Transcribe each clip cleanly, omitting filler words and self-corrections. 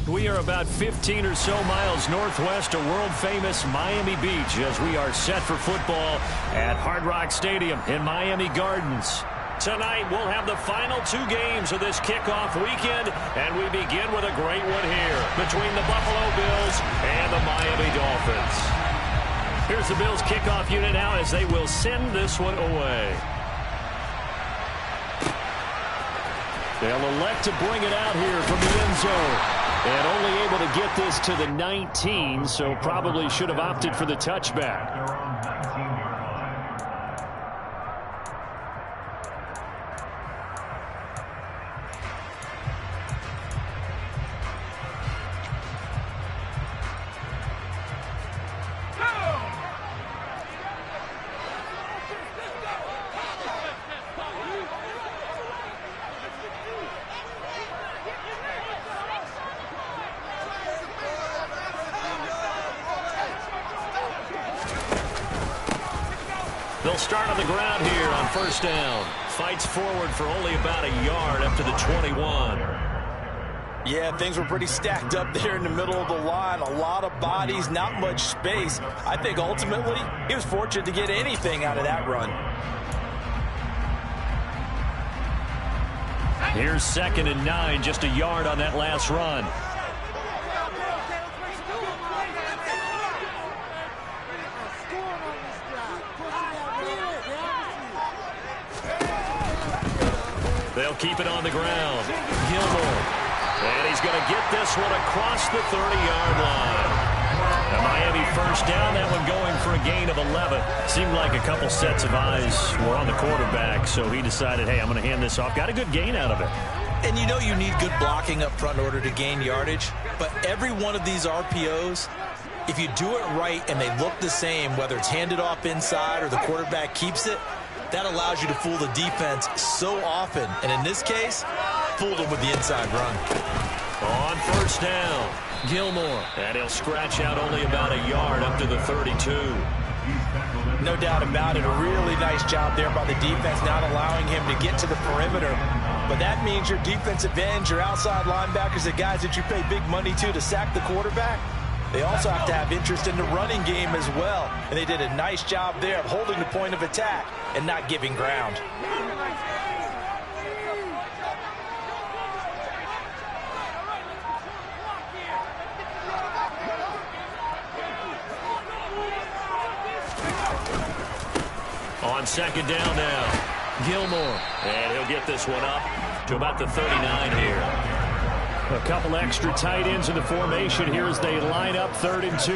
We are about 15 or so miles northwest of world-famous Miami Beach as we are set for football at Hard Rock Stadium in Miami Gardens. Tonight, we'll have the final two games of this kickoff weekend, and we begin with a great one here between the Buffalo Bills and the Miami Dolphins. Here's the Bills kickoff unit now as they will send this one away. They'll elect to bring it out here from the end zone. And only able to get this to the 19, so probably should have opted for the touchback. They'll start on the ground here on first down. Fights forward for only about a yard up to the 21. Yeah, things were pretty stacked up there in the middle of the line. A lot of bodies, not much space. I think ultimately he was fortunate to get anything out of that run. Here's 2nd and 9, just a yard on that last run. They'll keep it on the ground. Gilmore. And he's going to get this one across the 30-yard line. A Miami first down, that one going for a gain of 11. Seemed like a couple sets of eyes were on the quarterback, so he decided, hey, I'm going to hand this off. Got a good gain out of it. And you know you need good blocking up front in order to gain yardage, but every one of these RPOs, if you do it right and they look the same, whether it's handed off inside or the quarterback keeps it, that allows you to fool the defense so often. And in this case, fooled them with the inside run. On first down, Gilmore. And he'll scratch out only about a yard up to the 32. No doubt about it. A really nice job there by the defense, not allowing him to get to the perimeter. But that means your defensive ends, your outside linebackers, the guys that you pay big money to sack the quarterback, they also have to have interest in the running game as well. And they did a nice job there of holding the point of attack and not giving ground. On 2nd down now, Gilmore. And he'll get this one up to about the 39 here. A couple extra tight ends in the formation here as they line up 3rd and 2.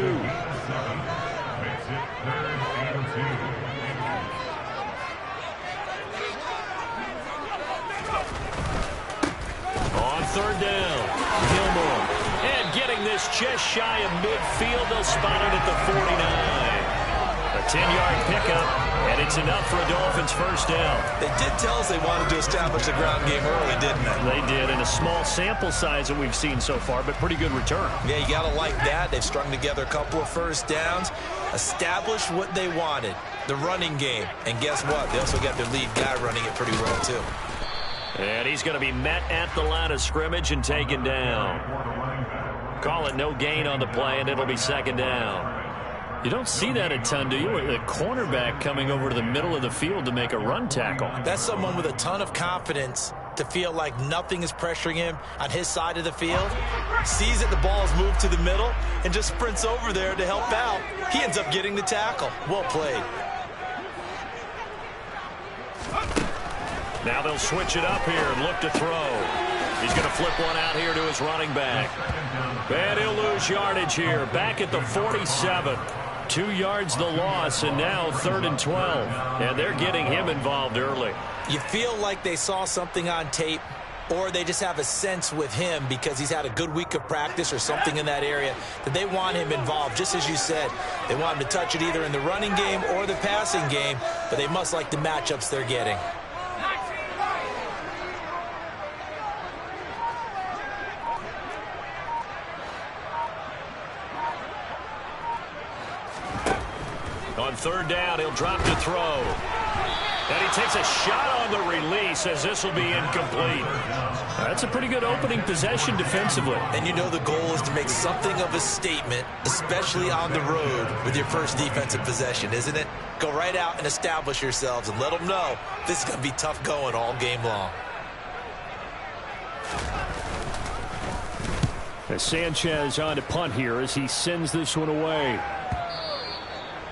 On 3rd down, Gilmore. And getting this just shy of midfield, they'll spot it at the 49. A 10-yard pickup, and it's enough for a Dolphins first down. They did tell us they wanted to establish the ground game early, didn't they? They did, in a small sample size that we've seen so far, but pretty good return. Yeah, you got to like that. They've strung together a couple of first downs, established what they wanted, the running game. And guess what? They also got their lead guy running it pretty well, too. And he's going to be met at the line of scrimmage and taken down. Call it no gain on the play, and it'll be 2nd down. You don't see that a ton, do you? The cornerback coming over to the middle of the field to make a run tackle. That's someone with a ton of confidence to feel like nothing is pressuring him on his side of the field. Sees that the ball is moved to the middle and just sprints over there to help out. He ends up getting the tackle. Well played. Now they'll switch it up here and look to throw. He's going to flip one out here to his running back. And he'll lose yardage here. Back at the 47. 2 yards the loss, and now 3rd and 12. And they're getting him involved early. You feel like they saw something on tape, or they just have a sense with him because he's had a good week of practice or something in that area that they want him involved. Just as you said, they want him to touch it either in the running game or the passing game, but they must like the matchups they're getting. On 3rd down, he'll drop to throw. And he takes a shot on the release as this will be incomplete. That's a pretty good opening possession defensively. And you know the goal is to make something of a statement, especially on the road with your first defensive possession, isn't it? Go right out and establish yourselves and let them know this is going to be tough going all game long. As Sanchez on to punt here as he sends this one away.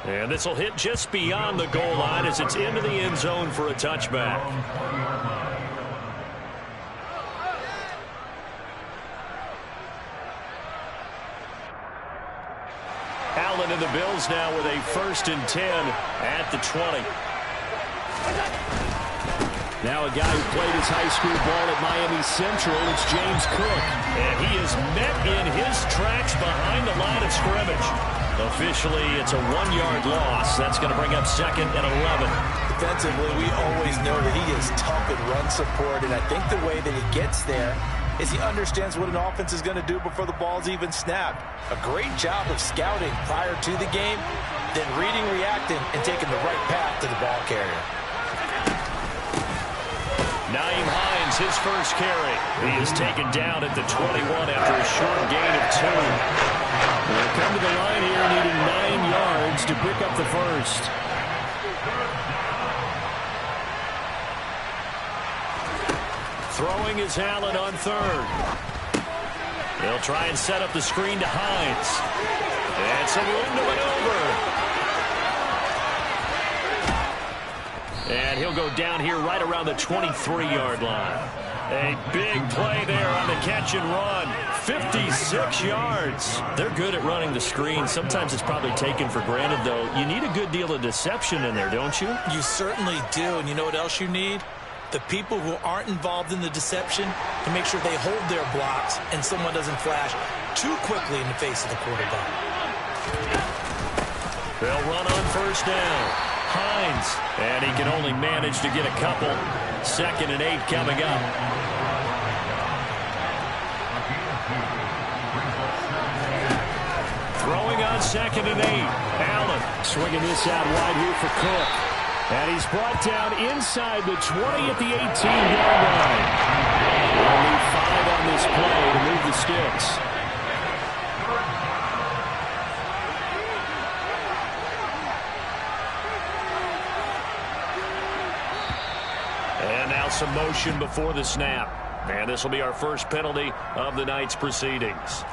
And this will hit just beyond the goal line as it's into the end zone for a touchback. Allen and the Bills now with a 1st and 10 at the 20. Now a guy who played his high school ball at Miami Central, it's James Cook. And he is met in his tracks behind the line of scrimmage. Officially, it's a 1-yard loss. That's going to bring up 2nd and 11. Defensively, we always know that he is tough in run support, and I think the way that he gets there is he understands what an offense is going to do before the ball's even snapped. A great job of scouting prior to the game, then reading, reacting, and taking the right path to the ball carrier. Nyheim Hines, his first carry. He is taken down at the 21 after a short gain of 2. They'll come to the line here needing 9 yards to pick up the first. Throwing is Allen on 3rd. They'll try and set up the screen to Hines. And some room to maneuver. And he'll go down here right around the 23-yard line. A big play there on the catch and run. 56 yards. They're good at running the screen. Sometimes it's probably taken for granted, though. You need a good deal of deception in there, don't you? You certainly do. And you know what else you need? The people who aren't involved in the deception to make sure they hold their blocks and someone doesn't flash too quickly in the face of the quarterback. They'll run on 1st down. Hines, and he can only manage to get a couple. 2nd and 8 coming up. Throwing on 2nd and 8. Allen swinging this out wide here for Cook. And he's brought down inside the 20 at the 18-yard line. They'll need 5 on this play to move the sticks. And now some motion before the snap. And this will be our first penalty of the night's proceedings.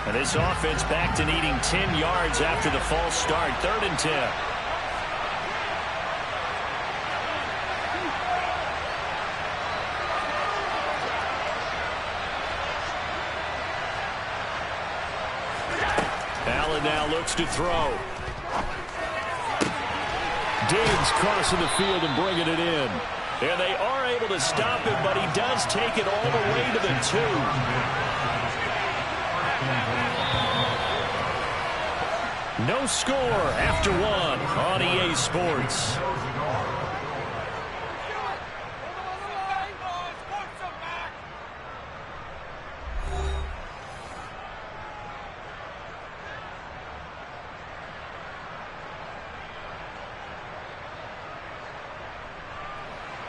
And this offense back to needing 10 yards after the false start. 3rd and 10. Allen now looks to throw. Diggs crossing the field and bringing it in. And they are able to stop him, but he does take it all the way to the 2. No score after 1 on EA Sports.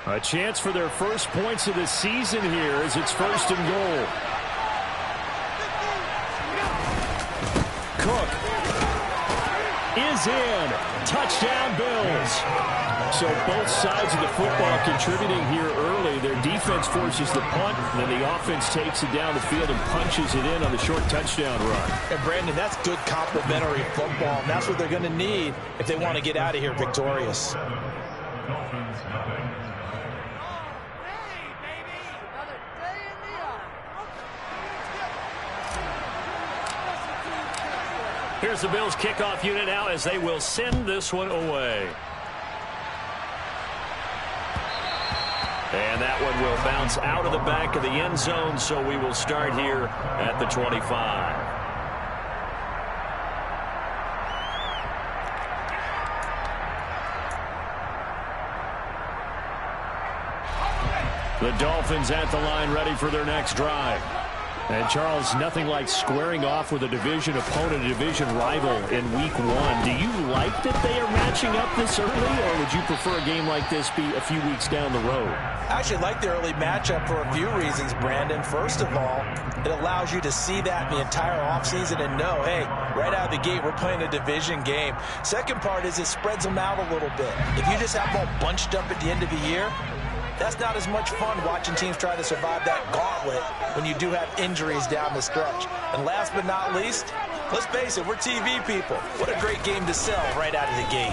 A chance for their first points of the season here as it's 1st and goal. Cook is in. Touchdown, Bills. So both sides of the football contributing here early. Their defense forces the punt, and then the offense takes it down the field and punches it in on the short touchdown run. And Brandon, that's good complementary football, and that's what they're going to need if they want to get out of here victorious. Here's the Bills kickoff unit now as they will send this one away. And that one will bounce out of the back of the end zone, so we will start here at the 25. The Dolphins at the line ready for their next drive. And, Charles, nothing like squaring off with a division opponent, a division rival in Week 1. Do you like that they are matching up this early, or would you prefer a game like this be a few weeks down the road? I actually like the early matchup for a few reasons, Brandon. First of all, it allows you to see that the entire offseason and know, hey, right out of the gate, we're playing a division game. Second part is it spreads them out a little bit. If you just have them all bunched up at the end of the year, that's not as much fun watching teams try to survive that gauntlet when you do have injuries down the stretch. And last but not least, let's face it, we're TV people. What a great game to sell right out of the gate.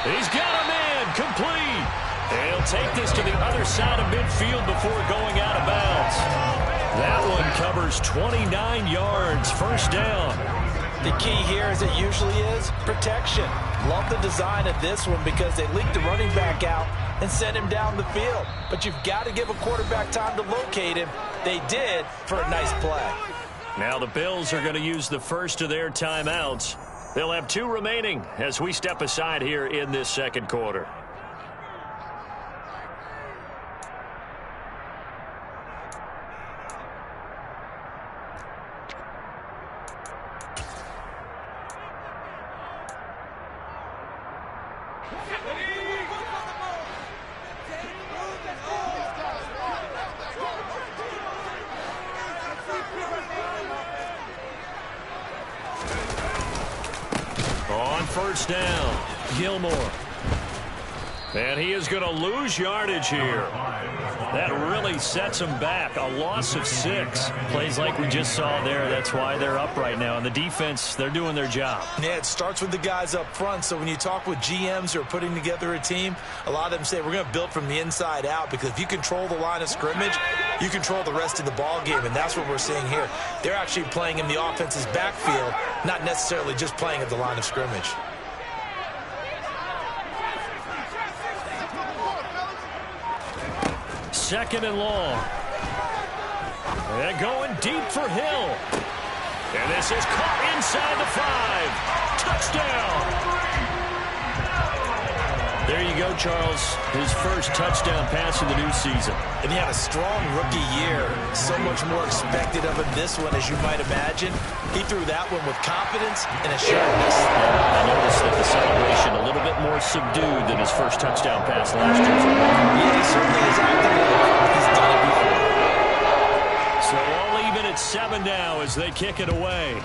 He's got a man complete. He'll take this to the other side of midfield before going out of bounds. That one covers 29 yards, first down. The key here, as it usually is, protection. Love the design of this one because they leaked the running back out and sent him down the field. But you've got to give a quarterback time to locate him. They did for a nice play. Now the Bills are going to use the first of their timeouts. They'll have 2 remaining as we step aside here in this second quarter. On first down, Gilmore. And he is going to lose yardage here. That really sets him back. A loss of 6. Plays like we just saw there. That's why they're up right now. And the defense, they're doing their job. Yeah, it starts with the guys up front. So when you talk with GMs who are putting together a team, a lot of them say we're going to build from the inside out, because if you control the line of scrimmage, you control the rest of the ball game. And that's what we're seeing here. They're actually playing in the offense's backfield, not necessarily just playing at the line of scrimmage. Second and long. They're going deep for Hill. And this is caught inside the 5. Touchdown. There you go, Charles. His first touchdown pass of the new season. And he had a strong rookie year. So much more expected of him this one, as you might imagine. He threw that one with confidence and assurance. I noticed that the celebration a little bit more subdued than his first touchdown pass last year. Yeah, he certainly is acting like he's done it before. So all even at 7 now as they kick it away.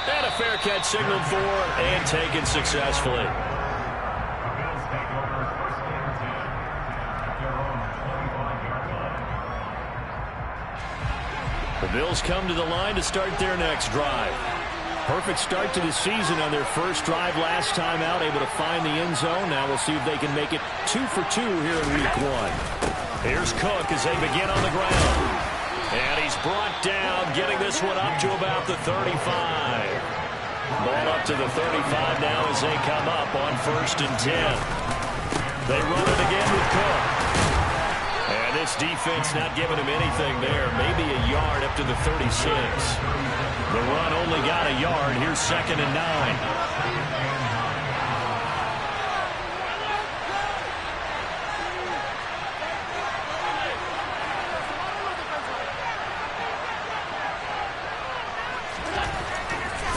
And a fair catch signaled for and taken successfully. The Bills come to the line to start their next drive. Perfect start to the season on their first drive last time out, able to find the end zone. Now we'll see if they can make it 2 for 2 here in Week 1. Here's Cook as they begin on the ground. And he's brought down, getting this one up to about the 35. Ball up to the 35 now as they come up on 1st and 10. They run it again with Cook. And this defense not giving him anything there. Maybe a yard up to the 36. The run only got a yard. Here's 2nd and 9.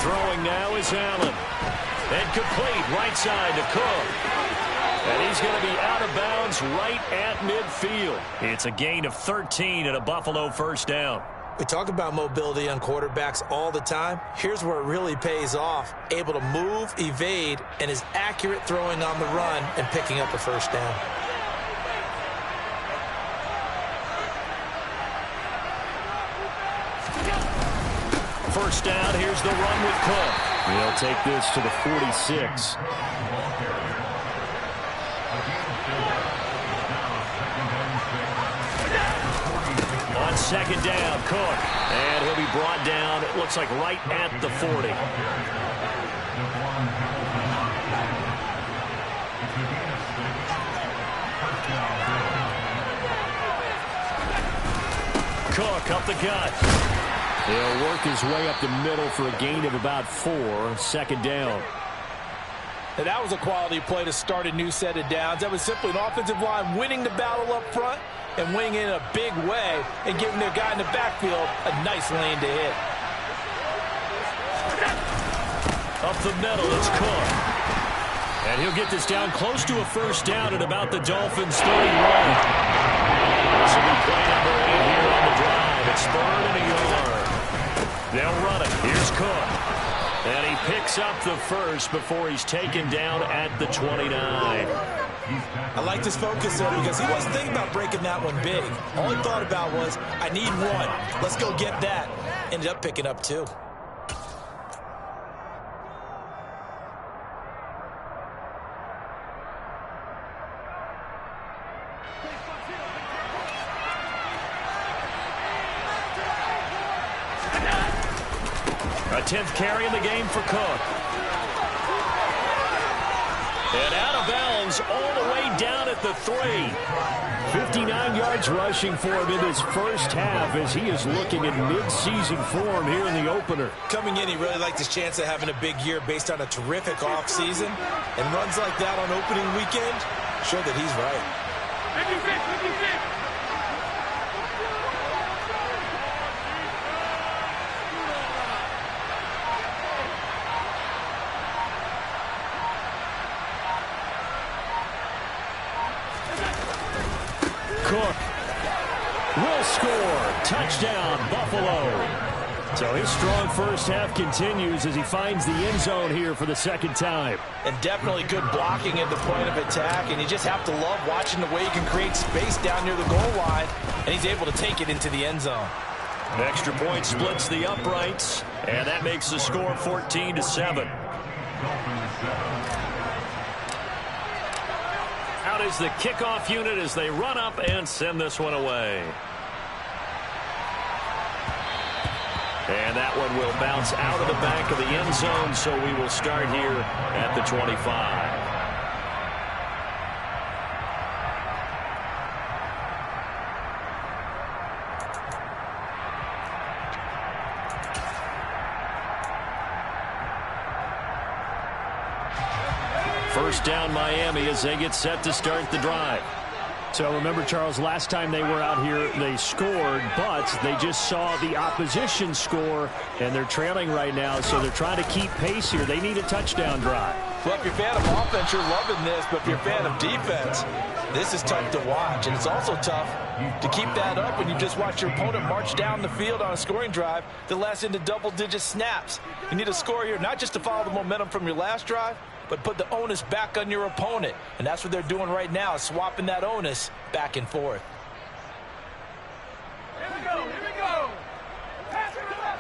Throwing now is Allen. And complete right side to Cook. And he's going to be out of bounds right at midfield. It's a gain of 13 and a Buffalo first down. We talk about mobility on quarterbacks all the time. Here's where it really pays off. Able to move, evade, and is accurate throwing on the run and picking up a first down. First down, here's the run with Cook. He'll take this to the 46. On 2nd down, Cook. And he'll be brought down, it looks like right at the 40. Cook up the gut. He'll work his way up the middle for a gain of about 4. 2nd down. Now, that was a quality play to start a new set of downs. That was simply an offensive line winning the battle up front and winning in a big way and giving their guy in the backfield a nice lane to hit. Up the middle, it's Cook. And he'll get this down close to a first down at about the Dolphins' 31. This will be play number 8 here on the drive. It's 3rd and a yard. They'll run it. Here's Cook. And he picks up the first before he's taken down at the 29. I like this focus there because he wasn't thinking about breaking that one big. All he thought about was, I need one. Let's go get that. Ended up picking up 2. A 10th carry in the game for Cook. And out of bounds all the way down at the 3. 59 yards rushing for him in his first half as he is looking in mid-season form here in the opener. Coming in, he really liked his chance of having a big year based on a terrific offseason. And runs like that on opening weekend show that he's right. Cook will score. Touchdown, Buffalo. So his strong first half continues as he finds the end zone here for the second time. And definitely good blocking at the point of attack. And you just have to love watching the way he can create space down near the goal line. And he's able to take it into the end zone. Extra point splits the uprights. And that makes the score 14-7. Out is the kickoff unit as they run up and send this one away. And that one will bounce out of the back of the end zone, so we will start here at the 25. First down Miami as they get set to start the drive. So remember, Charles, last time they were out here, they scored, but they just saw the opposition score, and they're trailing right now, so they're trying to keep pace here. They need a touchdown drive. Well, if you're a fan of offense, you're loving this, but if you're a fan of defense, this is tough to watch, and it's also tough to keep that up when you just watch your opponent march down the field on a scoring drive that lasts into double-digit snaps. You need a score here, not just to follow the momentum from your last drive, but put the onus back on your opponent. And that's what they're doing right now, swapping that onus back and forth. Here we go, here we go. Pass it to that.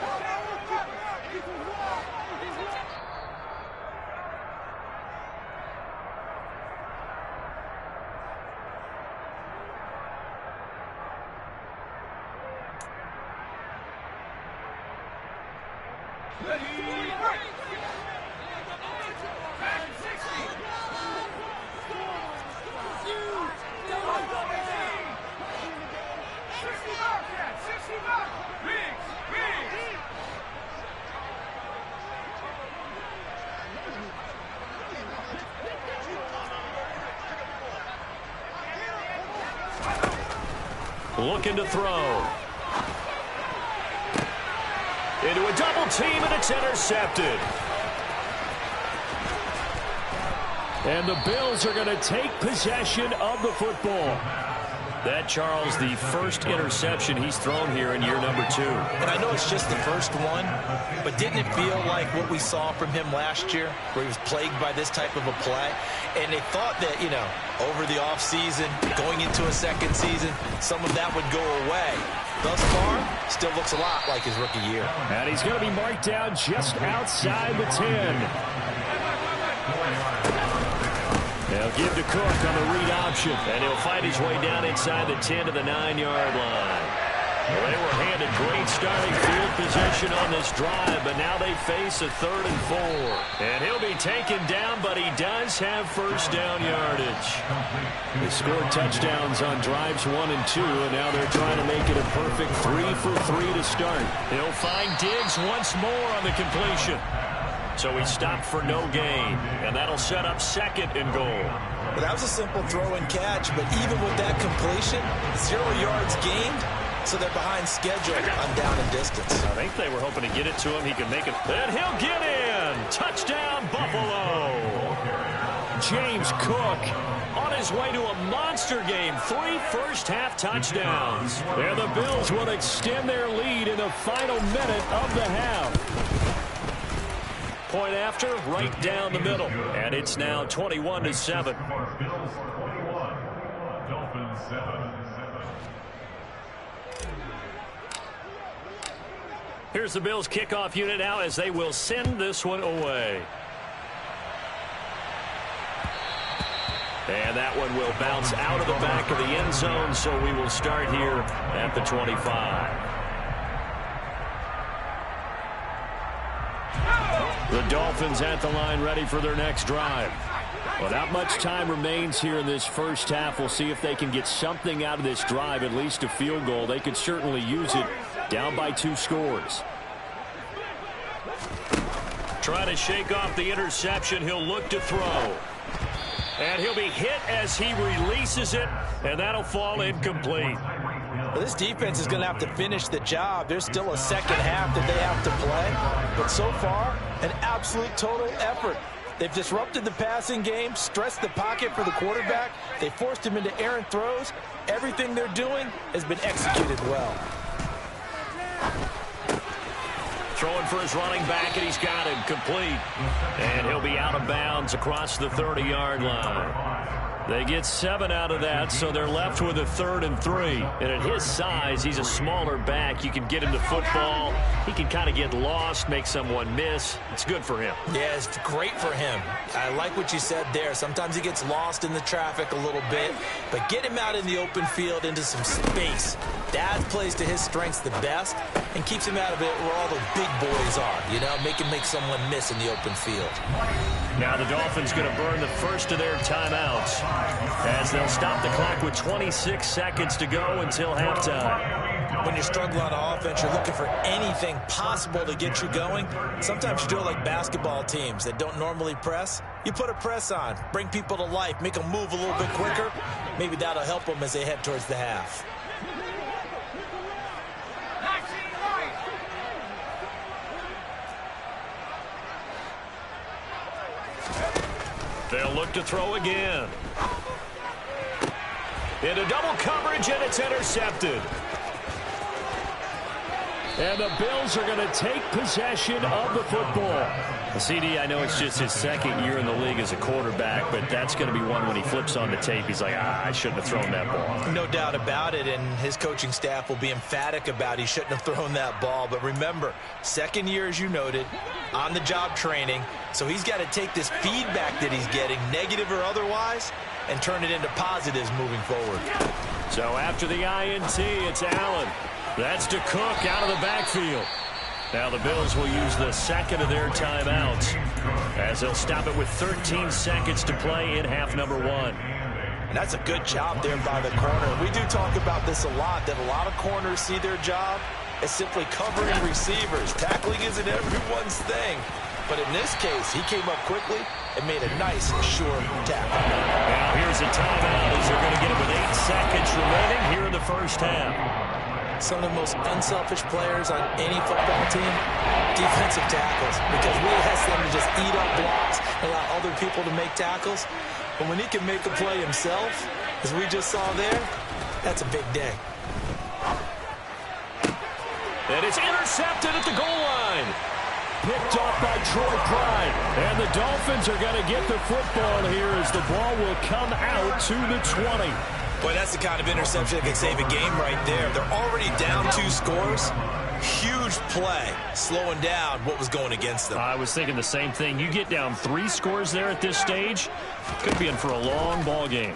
Looking to throw. Into a double team, and it's intercepted. And the Bills are going to take possession of the football. That, Charles, the first interception he's thrown here in year number 2. And I know it's just the first one, but didn't it feel like what we saw from him last year, where he was plagued by this type of a play? And they thought that, you know, over the offseason, going into a second season, some of that would go away. Thus far, still looks a lot like his rookie year. And he's going to be marked down just outside the 10. They'll give to Cook on the read option, and he'll fight his way down inside the 10 to the 9-yard line. Well, they were handed great starting field position on this drive, but now they face a 3rd and 4. And he'll be taken down, but he does have first down yardage. They scored touchdowns on drives 1 and 2, and now they're trying to make it a perfect 3 for 3 to start. He'll find Diggs once more on the completion. So he stopped for no gain, and that'll set up 2nd and goal. Well, that was a simple throw and catch, but even with that completion, 0 yards gained, so they're behind schedule on down and distance. I think they were hoping to get it to him. He can make it, and he'll get in. Touchdown, Buffalo. James Cook on his way to a monster game. 3 first-half touchdowns. And the Bills will extend their lead in the final minute of the half. Point after, right down the middle. And it's now 21-7. Here's the Bills kickoff unit now as they will send this one away. And that one will bounce out of the back of the end zone, so we will start here at the 25. The Dolphins at the line ready for their next drive. Well, not much time remains here in this first half. We'll see if they can get something out of this drive, at least a field goal. They could certainly use it down by 2 scores. Trying to shake off the interception. He'll look to throw. And he'll be hit as he releases it, and that'll fall incomplete. Well, this defense is going to have to finish the job. There's still a second half that they have to play. But so far, an absolute total effort. They've disrupted the passing game, stressed the pocket for the quarterback. They forced him into errant throws. Everything they're doing has been executed well. Throwing for his running back, and he's got him complete. And he'll be out of bounds across the 30-yard line. They get 7 out of that, so they're left with a 3rd and 3. And at his size, he's a smaller back. You can get him to football. He can kind of get lost, make someone miss. It's good for him. Yeah, it's great for him. I like what you said there. Sometimes he gets lost in the traffic a little bit, but get him out in the open field into some space. That plays to his strengths the best and keeps him out of it where all the big boys are. You know, make someone miss in the open field. Now the Dolphins going to burn the first of their timeouts as they'll stop the clock with 26 seconds to go until halftime. When you're struggling on offense, you're looking for anything possible to get you going. Sometimes you do it like basketball teams that don't normally press. You put a press on, bring people to life, make them move a little bit quicker. Maybe that'll help them as they head towards the half. They'll look to throw again. Into double coverage, and it's intercepted. And the Bills are going to take possession of the football. CD, I know it's just his 2nd year in the league as a quarterback, but that's going to be one when he flips on the tape. He's like, I shouldn't have thrown that ball. No doubt about it, and his coaching staff will be emphatic about he shouldn't have thrown that ball. But remember, 2nd year, as you noted, on-the-job training, so he's got to take this feedback that he's getting, negative or otherwise, and turn it into positives moving forward. So after the INT, it's Allen. That's to Cook out of the backfield. Now the Bills will use the 2nd of their timeouts as they'll stop it with 13 seconds to play in half number 1. And that's a good job there by the corner. We do talk about this a lot, that a lot of corners see their job as simply covering receivers. Tackling isn't everyone's thing. But in this case, he came up quickly and made a nice, sure tackle. Now here's a timeout as they're going to get it with 8 seconds remaining here in the first half. Some of the most unselfish players on any football team, defensive tackles, because we ask them to just eat up blocks and allow other people to make tackles. But when he can make a play himself, as we just saw there, that's a big day. And it's intercepted at the goal line. Picked off by Troy Pride. And the Dolphins are going to get the football here as the ball will come out to the 20. Boy, that's the kind of interception that can save a game right there. They're already down 2 scores. Huge play, slowing down what was going against them. I was thinking the same thing. You get down 3 scores there at this stage, could be in for a long ball game.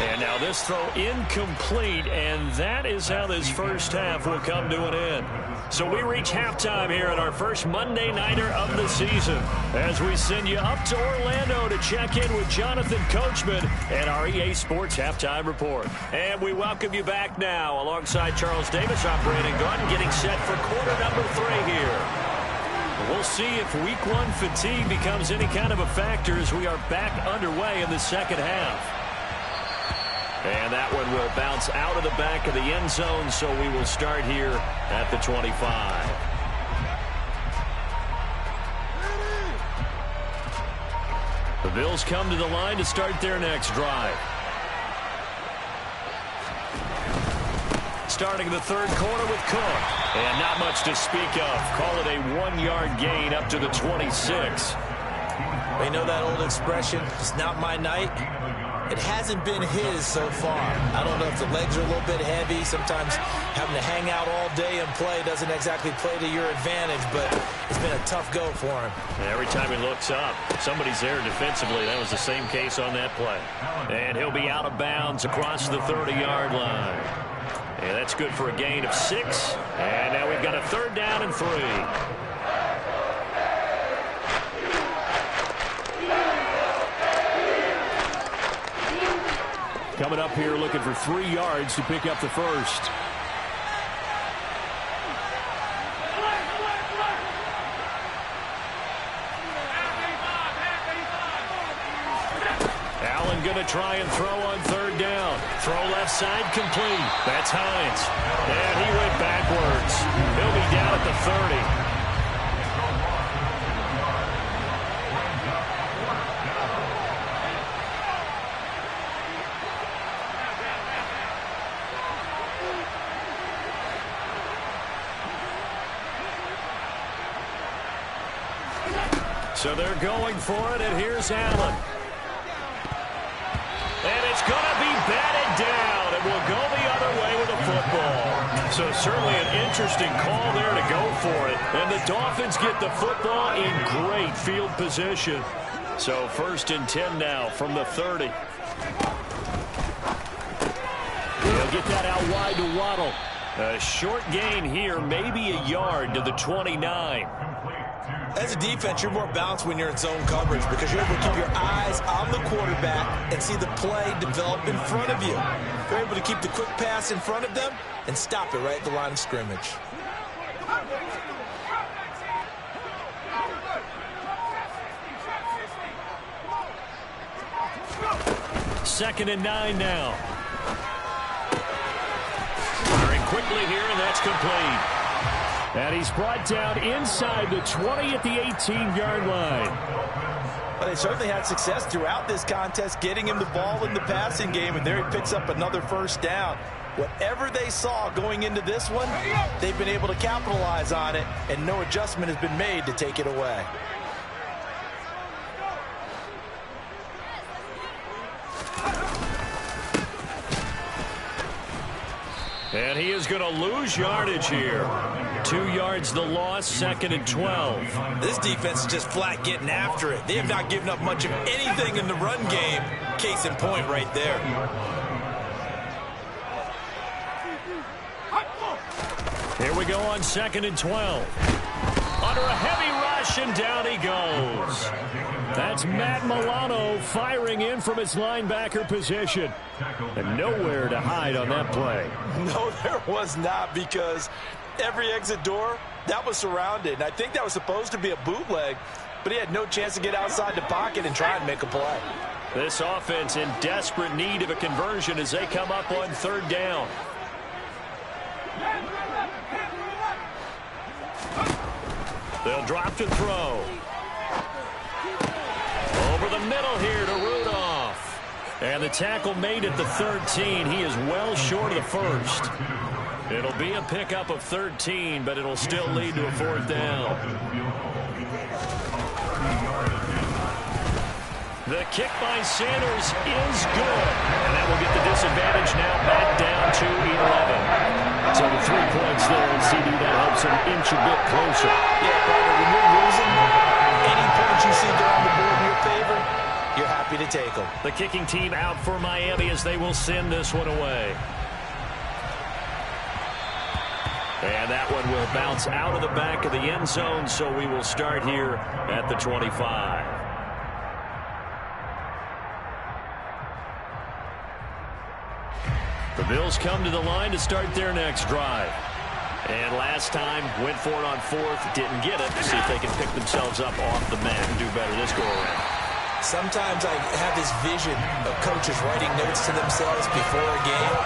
And now this throw incomplete, and that is how this first half will come to an end. So we reach halftime here at our first Monday Nighter of the season as we send you up to Orlando to check in with Jonathan Coachman and our EA Sports Halftime Report. And we welcome you back now alongside Charles Davis. I'm Brandon Gunn getting set for quarter number 3 here. We'll see if week 1 fatigue becomes any kind of a factor as we are back underway in the second half. And that one will bounce out of the back of the end zone, so we will start here at the 25. The Bills come to the line to start their next drive. Starting the third quarter with Cook. And not much to speak of. Call it a 1-yard gain up to the 26. You know that old expression, it's not my night. It hasn't been his so far. I don't know if the legs are a little bit heavy. Sometimes having to hang out all day and play doesn't exactly play to your advantage, but it's been a tough go for him. Every time he looks up, somebody's there defensively. That was the same case on that play. And he'll be out of bounds across the 30-yard line. And that's good for a gain of 6. And now we've got a 3rd down and 3. Coming up here looking for 3 yards to pick up the first. Allen going to try and throw on 3rd down. Throw left side complete. That's Hines. And he went backwards. He'll be down at the 30. So they're going for it, and here's Allen. And it's going to be batted down, and will go the other way with the football. So certainly an interesting call there to go for it. And the Dolphins get the football in great field position. So 1st and 10 now from the 30. They'll get that out wide to Waddle. A short gain here, maybe a yard to the 29. As a defense, you're more balanced when you're in zone coverage because you're able to keep your eyes on the quarterback and see the play develop in front of you. You're able to keep the quick pass in front of them and stop it right at the line of scrimmage. Second and 9 now. Firing quickly here, and that's complete. And he's brought down inside the 20 at the 18-yard line. Well, they certainly had success throughout this contest, getting him the ball in the passing game, and there he picks up another 1st down. Whatever they saw going into this one, they've been able to capitalize on it, and no adjustment has been made to take it away. And he is going to lose yardage here. 2 yards the loss, 2nd and 12. This defense is just flat getting after it. They have not given up much of anything in the run game. Case in point right there. Here we go on 2nd and 12. Under a heavy rush, and down he goes. That's Matt Milano firing in from his linebacker position. And nowhere to hide on that play. No, there was not, because every exit door, that was surrounded. And I think that was supposed to be a bootleg, but he had no chance to get outside the pocket and try and make a play. This offense in desperate need of a conversion as they come up on 3rd down. They'll drop to throw. Over the middle here to Rudolph. And the tackle made at the 13. He is well short of the 1st. It'll be a pickup of 13, but it'll still lead to a 4th down. The kick by Sanders is good. And that will get the disadvantage now back down to 11. So the 3 points there, and CD, that helps him inch a bit closer. Yeah, brother, when you're losing, any points you see down the board in your favor, you're happy to take them. The kicking team out for Miami as they will send this one away. And that one will bounce out of the back of the end zone, so we will start here at the 25. The Bills come to the line to start their next drive. And last time, went for it on fourth, didn't get it. See if they can pick themselves up off the mat and do better this go-around. Sometimes I have this vision of coaches writing notes to themselves before a game.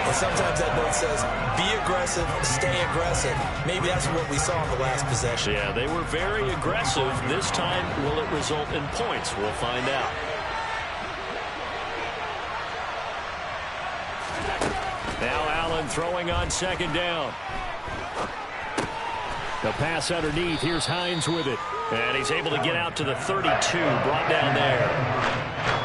And sometimes that note says, be aggressive, stay aggressive. Maybe that's what we saw in the last possession. Yeah, they were very aggressive. This time, will it result in points? We'll find out. Now Allen throwing on second down. The pass underneath. Here's Hines with it. And he's able to get out to the 32. Brought down there.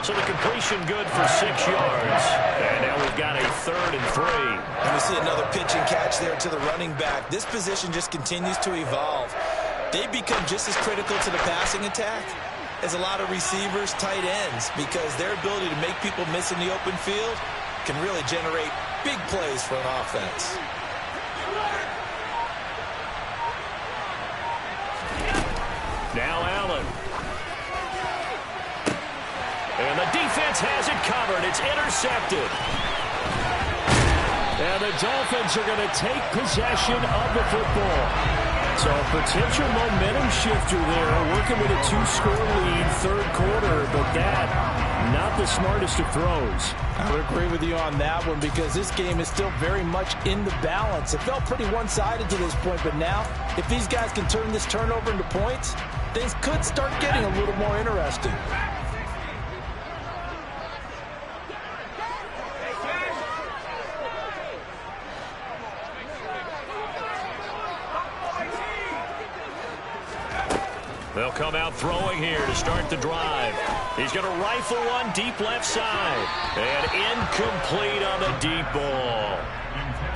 So the completion good for 6 yards. And now we've got a 3rd and 3. And we see another pitch and catch there to the running back. This position just continues to evolve. They become just as critical to the passing attack as a lot of receivers, tight ends, because their ability to make people miss in the open field can really generate big plays for an offense. Now Allen. And the defense has it covered. It's intercepted. And the Dolphins are going to take possession of the football. So a potential momentum shifter there, working with a 2-score lead, third quarter, but that, not the smartest of throws. I would agree with you on that one because this game is still very much in the balance. It felt pretty one-sided to this point, but now, if these guys can turn this turnover into points, things could start getting a little more interesting. They'll come out throwing here to start the drive. He's going to rifle one deep left side. And incomplete on the deep ball.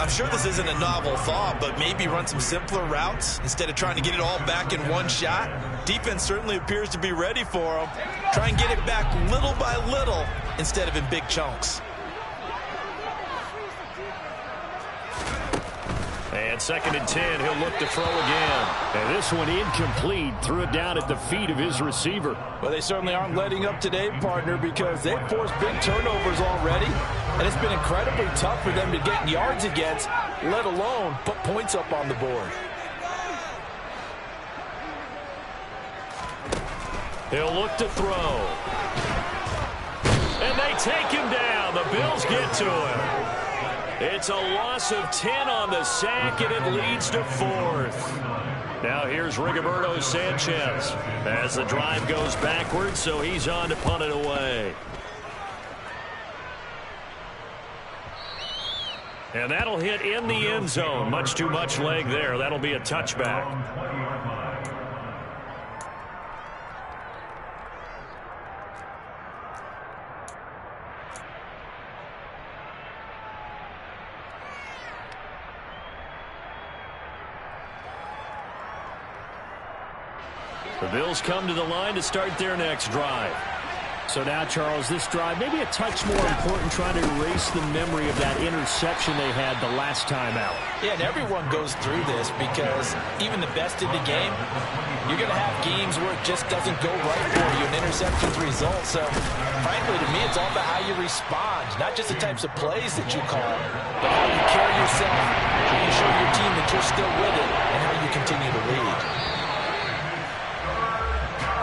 I'm sure this isn't a novel thought, but maybe run some simpler routes instead of trying to get it all back in one shot. Defense certainly appears to be ready for him. Try and get it back little by little instead of in big chunks. And 2nd and 10, he'll look to throw again. And this one incomplete. Threw it down at the feet of his receiver. Well, they certainly aren't letting up today, partner, because they've forced big turnovers already. And it's been incredibly tough for them to get yards against, let alone put points up on the board. He'll look to throw. And they take him down. The Bills get to him. It's a loss of 10 on the sack, and it leads to 4th. Now here's Rigoberto Sanchez as the drive goes backwards, so he's on to punt it away. And that'll hit in the end zone. Much too much leg there. That'll be a touchback. The Bills come to the line to start their next drive. So now, Charles, this drive maybe a touch more important, trying to erase the memory of that interception they had the last time out. Yeah, and everyone goes through this because even the best in the game, you're going to have games where it just doesn't go right for you, and interceptions result. So, frankly, to me, it's all about how you respond, not just the types of plays that you call, but how you carry yourself, how you show your team that you're still with it, and how you continue to lead.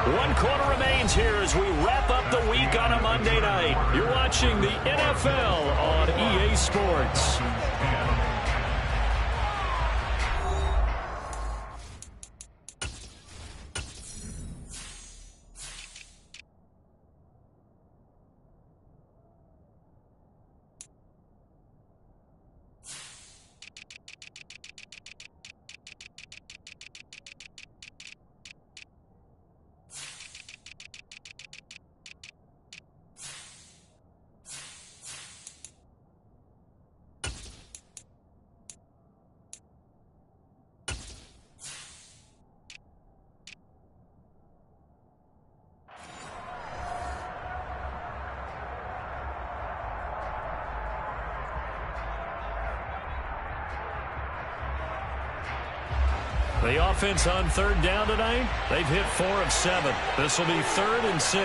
1 quarter remains here as we wrap up the week on a Monday night. You're watching the NFL on EA Sports. The offense on third down tonight, they've hit 4 of 7. This will be 3rd and 6.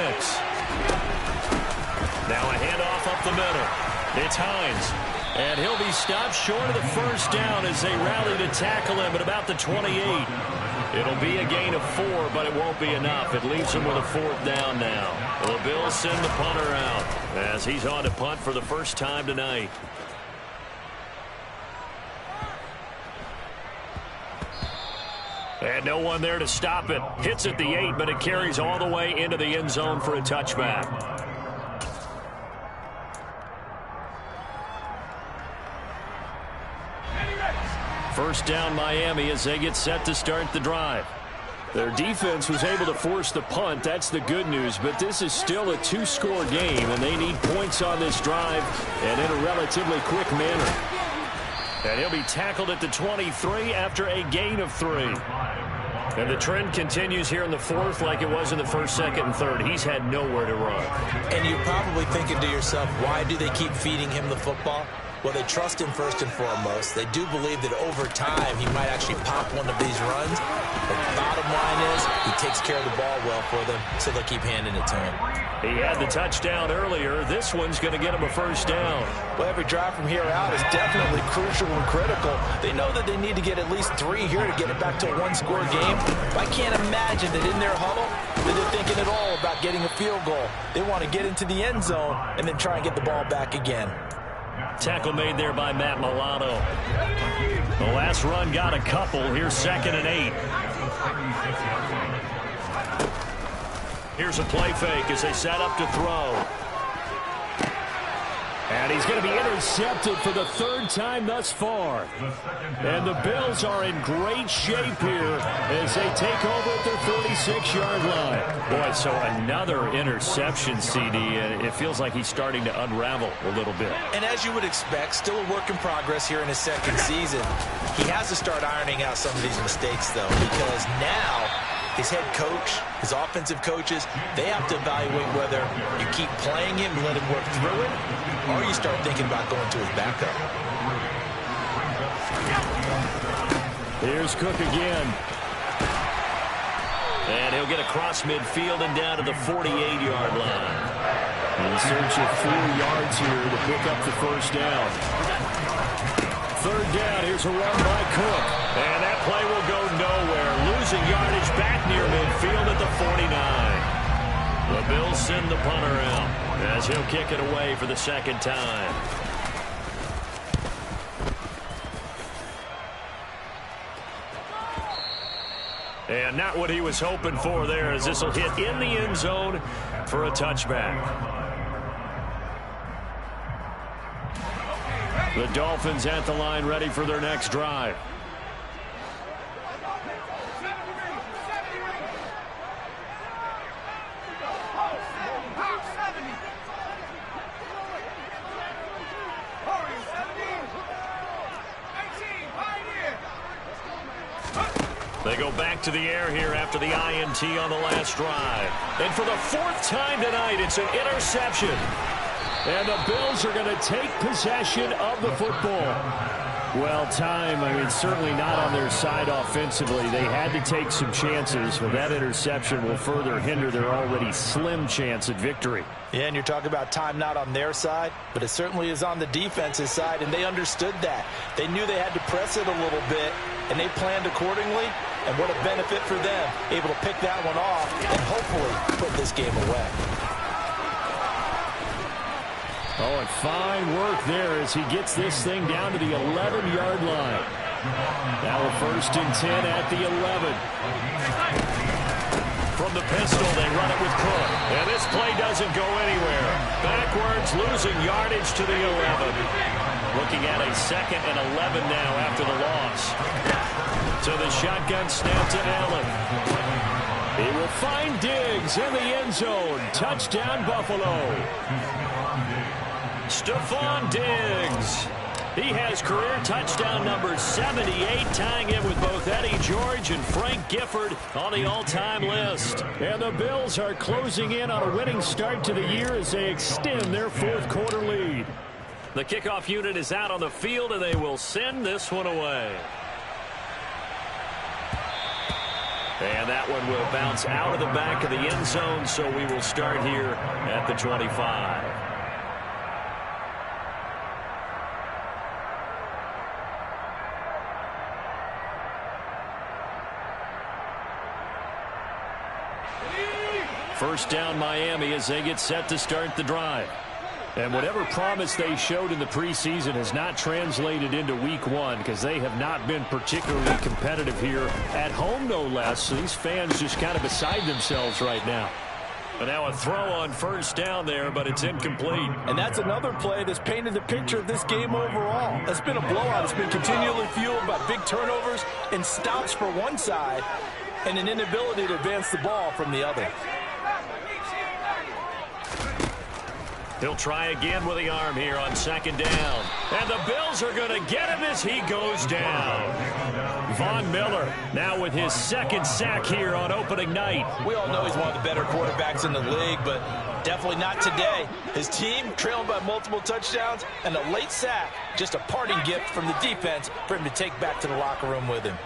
Now a handoff up the middle. It's Hines. And he'll be stopped short of the first down as they rally to tackle him at about the 28. It'll be a gain of 4, but it won't be enough. It leaves him with a 4th down now. The Bills send the punter out as he's on to punt for the first time tonight. And no one there to stop it. Hits at the 8, but it carries all the way into the end zone for a touchback. First down Miami as they get set to start the drive. Their defense was able to force the punt. That's the good news, but this is still a 2-score game, and they need points on this drive and in a relatively quick manner. And he'll be tackled at the 23 after a gain of 3. And the trend continues here in the 4th like it was in the 1st, 2nd, and 3rd. He's had nowhere to run. And you're probably thinking to yourself, why do they keep feeding him the football? Well, they trust him first and foremost. They do believe that over time he might actually pop one of these runs. But the bottom line is he takes care of the ball well for them, so they'll keep handing it to him. He had the touchdown earlier. This one's going to get him a first down. Well, every drive from here out is definitely crucial and critical. They know that they need to get at least 3 here to get it back to a 1-score game. But I can't imagine that in their huddle that they're thinking at all about getting a field goal. They want to get into the end zone and then try and get the ball back again. Tackle made there by Matt Milano. The last run got a couple. Here's 2nd and 8. Here's a play fake as they set up to throw. And he's going to be intercepted for the 3rd time thus far. And the Bills are in great shape here as they take over at their 36-yard line. Boy, so another interception, CD, and it feels like he's starting to unravel a little bit. And as you would expect, still a work in progress here in his 2nd season. He has to start ironing out some of these mistakes, though, because now his head coach, his offensive coaches, they have to evaluate whether you keep playing him and let him work through it, or you start thinking about going to his backup. Here's Cook again. And he'll get across midfield and down to the 48-yard line. In search of 4 yards here to pick up the first down. 3rd down, here's a run by Cook. And that play will go nowhere. Losing yardage back near midfield at the 49. The Bills send the punter out as he'll kick it away for the 2nd time. And not what he was hoping for there, as this will hit in the end zone for a touchback. The Dolphins at the line, ready for their next drive. They go back to the air here after the INT on the last drive. And for the 4th time tonight, it's an interception. And the Bills are going to take possession of the football. Well, certainly not on their side offensively. They had to take some chances, but that interception will further hinder their already slim chance at victory. Yeah, and you're talking about time not on their side, but it certainly is on the defensive side, and they understood that. They knew they had to press it a little bit, and they planned accordingly, and what a benefit for them, able to pick that one off and hopefully put this game away. Oh, and fine work there as he gets this thing down to the 11-yard line. Now a 1st and 10 at the 11. From the pistol, they run it with Cook. And this play doesn't go anywhere. Backwards, losing yardage to the 11. Looking at a 2nd and 11 now after the loss. So the shotgun snap to Allen. He will find Diggs in the end zone. Touchdown, Buffalo. Stephon Diggs. He has career touchdown number 78, tying him with both Eddie George and Frank Gifford on the all-time list. And the Bills are closing in on a winning start to the year as they extend their 4th quarter lead. The kickoff unit is out on the field, and they will send this one away. And that one will bounce out of the back of the end zone, so we will start here at the 25. First down Miami as they get set to start the drive. And whatever promise they showed in the preseason has not translated into week one because they have not been particularly competitive here at home, no less. So these fans just kind of beside themselves right now. But now a throw on first down there, but it's incomplete. And that's another play that's painted the picture of this game overall. It's been a blowout. It's been continually fueled by big turnovers and stops for one side and an inability to advance the ball from the other. He'll try again with the arm here on second down. And the Bills are going to get him as he goes down. Von Miller now with his second sack here on opening night. We all know he's one of the better quarterbacks in the league, but definitely not today. His team trailing by multiple touchdowns and a late sack. Just a parting gift from the defense for him to take back to the locker room with him.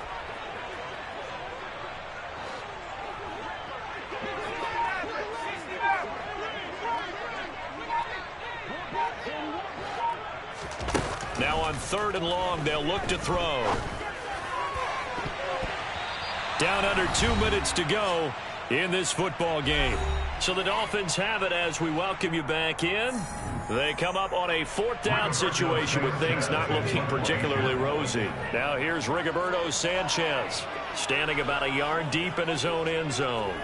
Now on third and long, they'll look to throw. Down under 2 minutes to go in this football game. So the Dolphins have it as we welcome you back in. They come up on a fourth down situation with things not looking particularly rosy. Now here's Rigoberto Sanchez standing about a yard deep in his own end zone.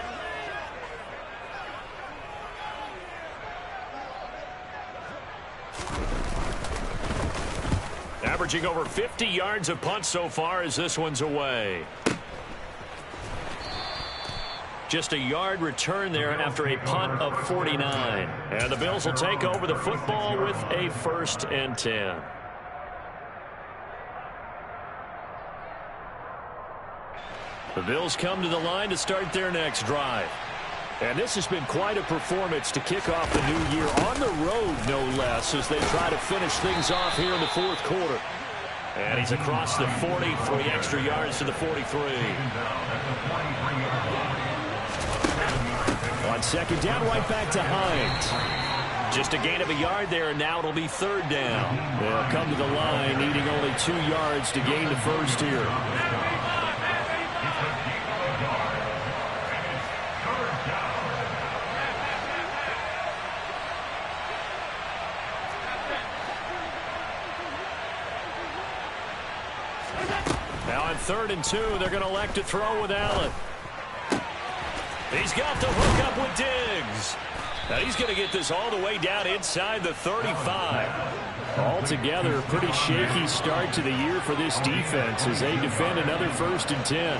Averaging over 50 yards of punt so far as this one's away. Just a yard return there after a punt of 49. And the Bills will take over the football with a 1st and 10. The Bills come to the line to start their next drive. And this has been quite a performance to kick off the new year on the road, no less, as they try to finish things off here in the fourth quarter. And he's across the 40, 3 extra yards to the 43. On second down, right back to Hines. Just a gain of a yard there, and now it'll be third down. They'll come to the line, needing only 2 yards to gain the first here. Now on 3rd and 2, they're going to elect to throw with Allen. He's got the hook up with Diggs. Now he's going to get this all the way down inside the 35. Altogether, a pretty shaky start to the year for this defense as they defend another 1st and 10.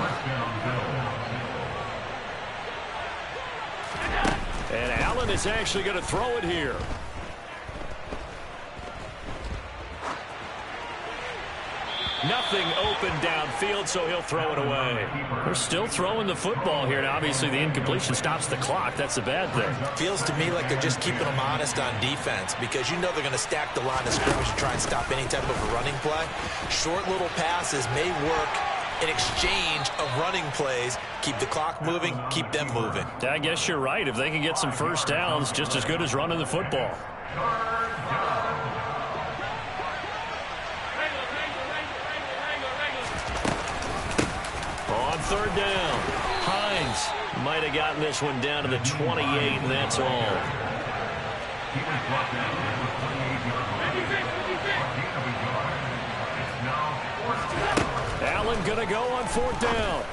And Allen is actually going to throw it here. Nothing open downfield, so he'll throw it away. They're still throwing the football here. Now, obviously, the incompletion stops the clock. That's the bad thing. Feels to me like they're just keeping them honest on defense because you know they're going to stack the line of scrimmage and try and stop any type of a running play. Short little passes may work in exchange of running plays. Keep the clock moving, keep them moving. I guess you're right. If they can get some first downs, just as good as running the football. On third down, Hines might have gotten this one down to the 28, and that's all. Allen going to go on 4th down.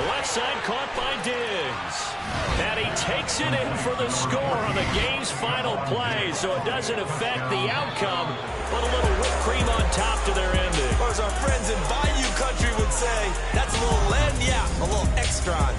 Left side caught by Diggs. And he takes it in for the score on the game's final play, so it doesn't affect the outcome, but a little whipped cream on top to their ending. Or as our friends in Bayou Country would say, that's a little lead, yeah, a little extra on